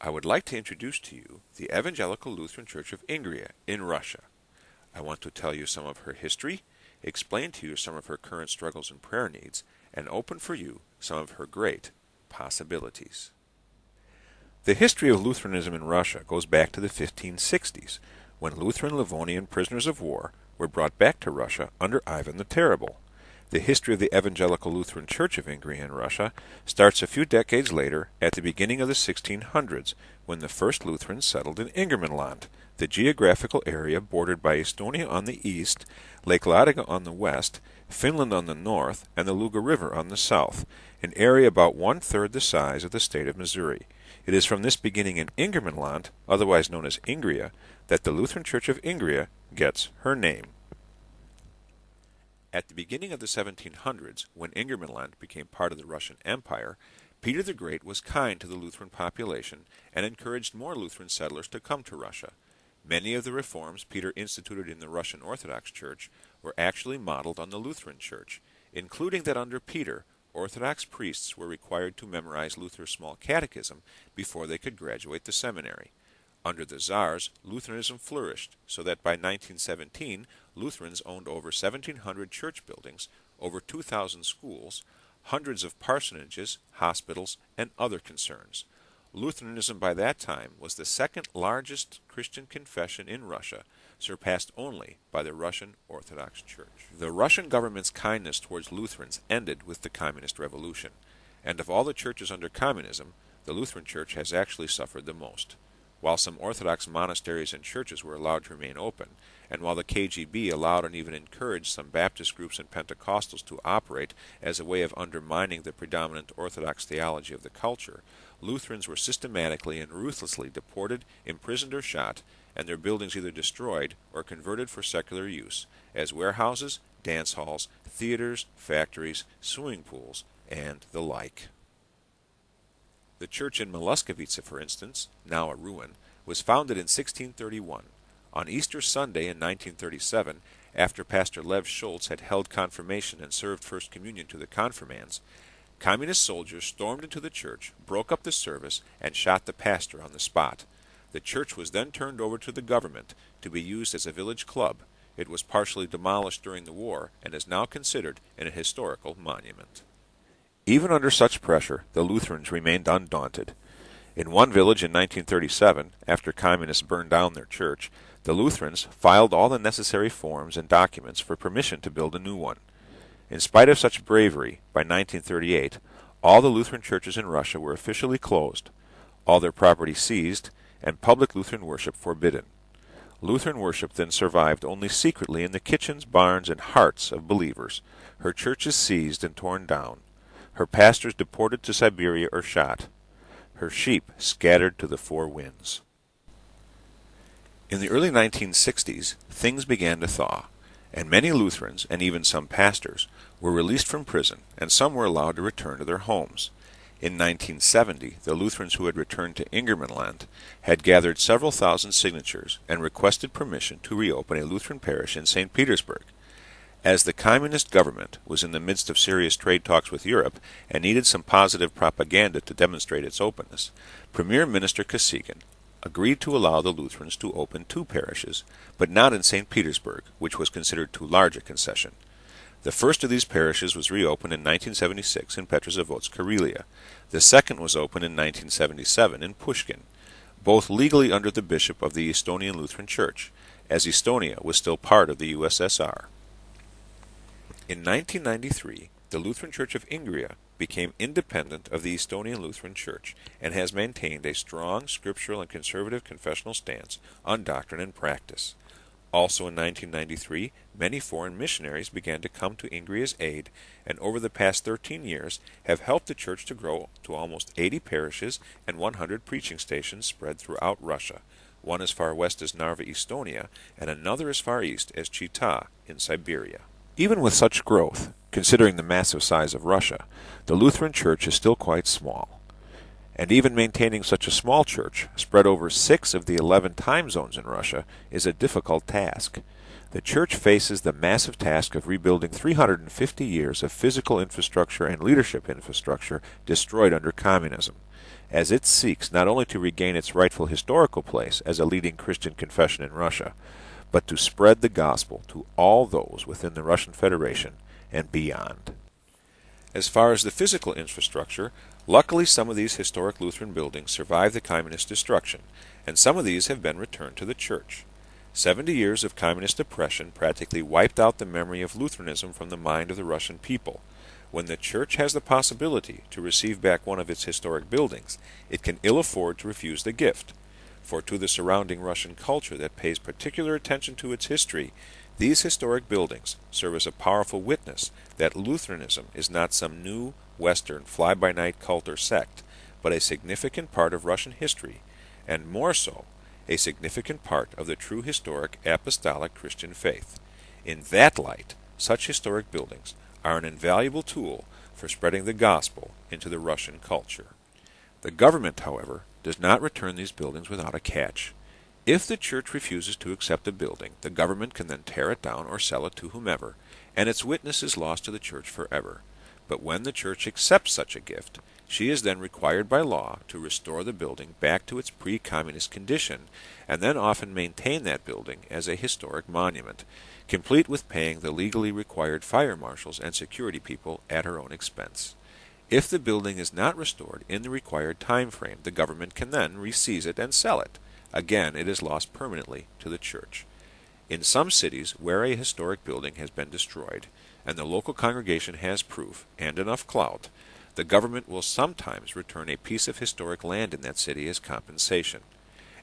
I would like to introduce to you the Evangelical Lutheran Church of Ingria in Russia. I want to tell you some of her history, explain to you some of her current struggles and prayer needs, and open for you some of her great possibilities. The history of Lutheranism in Russia goes back to the 1560s, when Lutheran Livonian prisoners of war were brought back to Russia under Ivan the Terrible. The history of the Evangelical Lutheran Church of Ingria in Russia starts a few decades later at the beginning of the 1600s, when the first Lutherans settled in Ingermanland, the geographical area bordered by Estonia on the east, Lake Ladoga on the west, Finland on the north, and the Luga River on the south, an area about one-third the size of the state of Missouri. It is from this beginning in Ingermanland, otherwise known as Ingria, that the Lutheran Church of Ingria gets her name. At the beginning of the 1700s, when Ingermanland became part of the Russian Empire, Peter the Great was kind to the Lutheran population and encouraged more Lutheran settlers to come to Russia. Many of the reforms Peter instituted in the Russian Orthodox Church were actually modeled on the Lutheran Church, including that under Peter, Orthodox priests were required to memorize Luther's small catechism before they could graduate the seminary. Under the Tsars, Lutheranism flourished, so that by 1917, Lutherans owned over 1,700 church buildings, over 2,000 schools, hundreds of parsonages, hospitals, and other concerns. Lutheranism by that time was the second largest Christian confession in Russia, surpassed only by the Russian Orthodox Church. The Russian government's kindness towards Lutherans ended with the Communist Revolution, and of all the churches under communism, the Lutheran Church has actually suffered the most. While some Orthodox monasteries and churches were allowed to remain open, and while the KGB allowed and even encouraged some Baptist groups and Pentecostals to operate as a way of undermining the predominant Orthodox theology of the culture, Lutherans were systematically and ruthlessly deported, imprisoned or shot, and their buildings either destroyed or converted for secular use, as warehouses, dance halls, theaters, factories, swimming pools, and the like. The church in Moloskovitsa, for instance, now a ruin, was founded in 1631. On Easter Sunday in 1937, after Pastor Lev Schultz had held confirmation and served First Communion to the confirmands, communist soldiers stormed into the church, broke up the service, and shot the pastor on the spot. The church was then turned over to the government to be used as a village club. It was partially demolished during the war and is now considered an historical monument. Even under such pressure, the Lutherans remained undaunted. In one village in 1937, after communists burned down their church, the Lutherans filed all the necessary forms and documents for permission to build a new one. In spite of such bravery, by 1938, all the Lutheran churches in Russia were officially closed, all their property seized, and public Lutheran worship forbidden. Lutheran worship then survived only secretly in the kitchens, barns, and hearts of believers, her churches seized and torn down, her pastors deported to Siberia or shot, her sheep scattered to the four winds. In the early 1960s, things began to thaw, and many Lutherans, and even some pastors, were released from prison, and some were allowed to return to their homes. In 1970, the Lutherans who had returned to Ingermanland had gathered several thousand signatures and requested permission to reopen a Lutheran parish in St. Petersburg. As the communist government was in the midst of serious trade talks with Europe and needed some positive propaganda to demonstrate its openness, Premier Minister Kosygin agreed to allow the Lutherans to open two parishes, but not in St. Petersburg, which was considered too large a concession. The first of these parishes was reopened in 1976 in Petrozavodsk, Karelia. The second was opened in 1977 in Pushkin, both legally under the bishop of the Estonian Lutheran Church, as Estonia was still part of the USSR. In 1993, the Lutheran Church of Ingria became independent of the Estonian Lutheran Church and has maintained a strong scriptural and conservative confessional stance on doctrine and practice. Also in 1993, many foreign missionaries began to come to Ingria's aid, and over the past 13 years have helped the church to grow to almost 80 parishes and 100 preaching stations spread throughout Russia, one as far west as Narva, Estonia, and another as far east as Chita in Siberia. Even with such growth, considering the massive size of Russia, the Lutheran Church is still quite small. And even maintaining such a small church, spread over 6 of the 11 time zones in Russia, is a difficult task. The church faces the massive task of rebuilding 350 years of physical infrastructure and leadership infrastructure destroyed under communism. as it seeks not only to regain its rightful historical place as a leading Christian confession in Russia, but to spread the gospel to all those within the Russian Federation and beyond. As far as the physical infrastructure, luckily some of these historic Lutheran buildings survived the communist destruction, and some of these have been returned to the Church. 70 years of communist oppression practically wiped out the memory of Lutheranism from the mind of the Russian people. When the Church has the possibility to receive back one of its historic buildings, it can ill afford to refuse the gift. For to the surrounding Russian culture that pays particular attention to its history, these historic buildings serve as a powerful witness that Lutheranism is not some new Western fly-by-night cult or sect, but a significant part of Russian history, and more so, a significant part of the true historic apostolic Christian faith. In that light, such historic buildings are an invaluable tool for spreading the gospel into the Russian culture. The government, however, does not return these buildings without a catch. If the Church refuses to accept a building, the government can then tear it down or sell it to whomever, and its witness is lost to the Church forever. But when the Church accepts such a gift, she is then required by law to restore the building back to its pre-communist condition, and then often maintain that building as a historic monument, complete with paying the legally required fire marshals and security people at her own expense. If the building is not restored in the required time frame, the government can then reseize it and sell it. Again, it is lost permanently to the Church. In some cities where a historic building has been destroyed, and the local congregation has proof and enough clout, the government will sometimes return a piece of historic land in that city as compensation,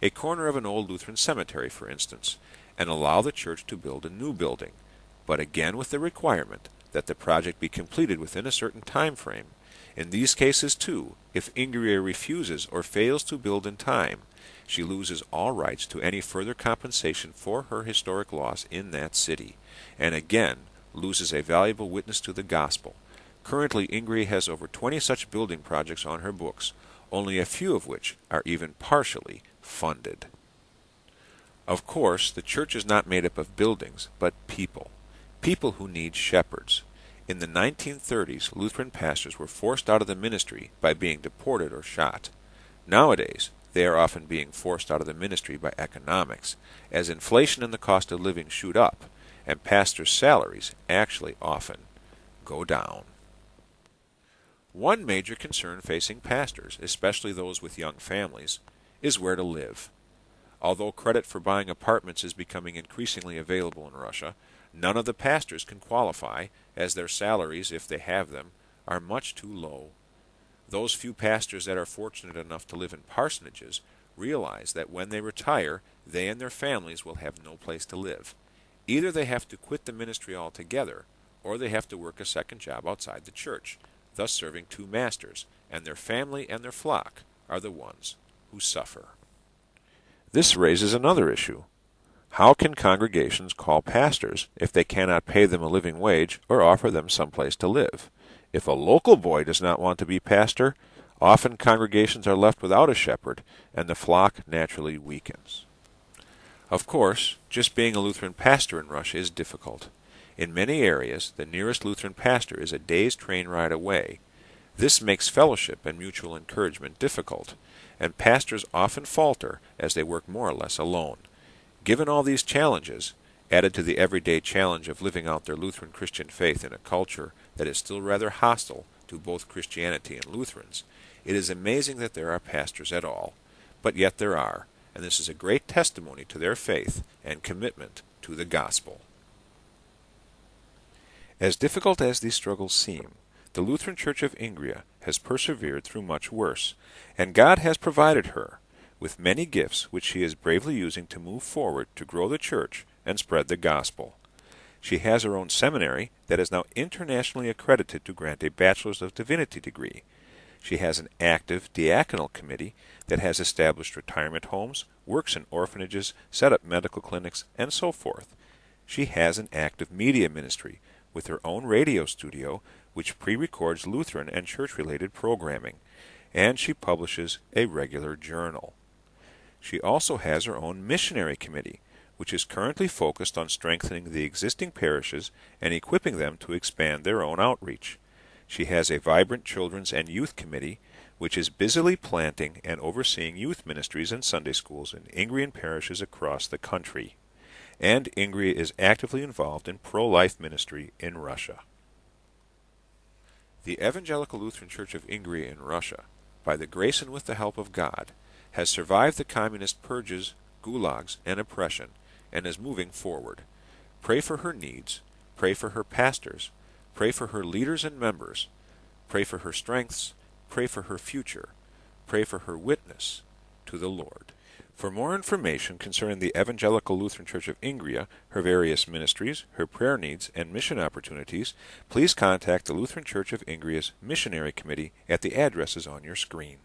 a corner of an old Lutheran cemetery, for instance, and allow the Church to build a new building, but again with the requirement that the project be completed within a certain time frame. In these cases, too, if Ingrid refuses or fails to build in time, she loses all rights to any further compensation for her historic loss in that city, and again loses a valuable witness to the gospel. Currently, Ingrid has over 20 such building projects on her books, only a few of which are even partially funded. Of course, the Church is not made up of buildings, but people. People who need shepherds. In the 1930s, Lutheran pastors were forced out of the ministry by being deported or shot. Nowadays, they are often being forced out of the ministry by economics, as inflation and the cost of living shoot up, and pastors' salaries actually often go down. One major concern facing pastors, especially those with young families, is where to live. Although credit for buying apartments is becoming increasingly available in Russia, none of the pastors can qualify, as their salaries, if they have them, are much too low. Those few pastors that are fortunate enough to live in parsonages realize that when they retire, they and their families will have no place to live. Either they have to quit the ministry altogether, or they have to work a second job outside the church, thus serving two masters, and their family and their flock are the ones who suffer. This raises another issue. How can congregations call pastors if they cannot pay them a living wage or offer them some place to live? If a local boy does not want to be pastor, often congregations are left without a shepherd, and the flock naturally weakens. Of course, just being a Lutheran pastor in Russia is difficult. In many areas, the nearest Lutheran pastor is a day's train ride away. This makes fellowship and mutual encouragement difficult, and pastors often falter as they work more or less alone. Given all these challenges, added to the everyday challenge of living out their Lutheran Christian faith in a culture that is still rather hostile to both Christianity and Lutherans, it is amazing that there are pastors at all. But yet there are, and this is a great testimony to their faith and commitment to the gospel. As difficult as these struggles seem, the Lutheran Church of Ingrid has persevered through much worse, and God has provided her with many gifts which she is bravely using to move forward to grow the church and spread the gospel. She has her own seminary that is now internationally accredited to grant a Bachelor's of Divinity degree. She has an active diaconal committee that has established retirement homes, works in orphanages, set up medical clinics, and so forth. She has an active media ministry with her own radio studio which pre-records Lutheran and church-related programming, and she publishes a regular journal. She also has her own missionary committee, which is currently focused on strengthening the existing parishes and equipping them to expand their own outreach. She has a vibrant children's and youth committee, which is busily planting and overseeing youth ministries and Sunday schools in Ingrian parishes across the country. And INGRIA is actively involved in pro-life ministry in Russia. The Evangelical Lutheran Church of Ingria in Russia, by the grace and with the help of God, has survived the communist purges, gulags, and oppression, and is moving forward. Pray for her needs, pray for her pastors, pray for her leaders and members, pray for her strengths, pray for her future, pray for her witness to the Lord. For more information concerning the Evangelical Lutheran Church of Ingria, her various ministries, her prayer needs, and mission opportunities, please contact the Lutheran Church of Ingria's Missionary Committee at the addresses on your screen.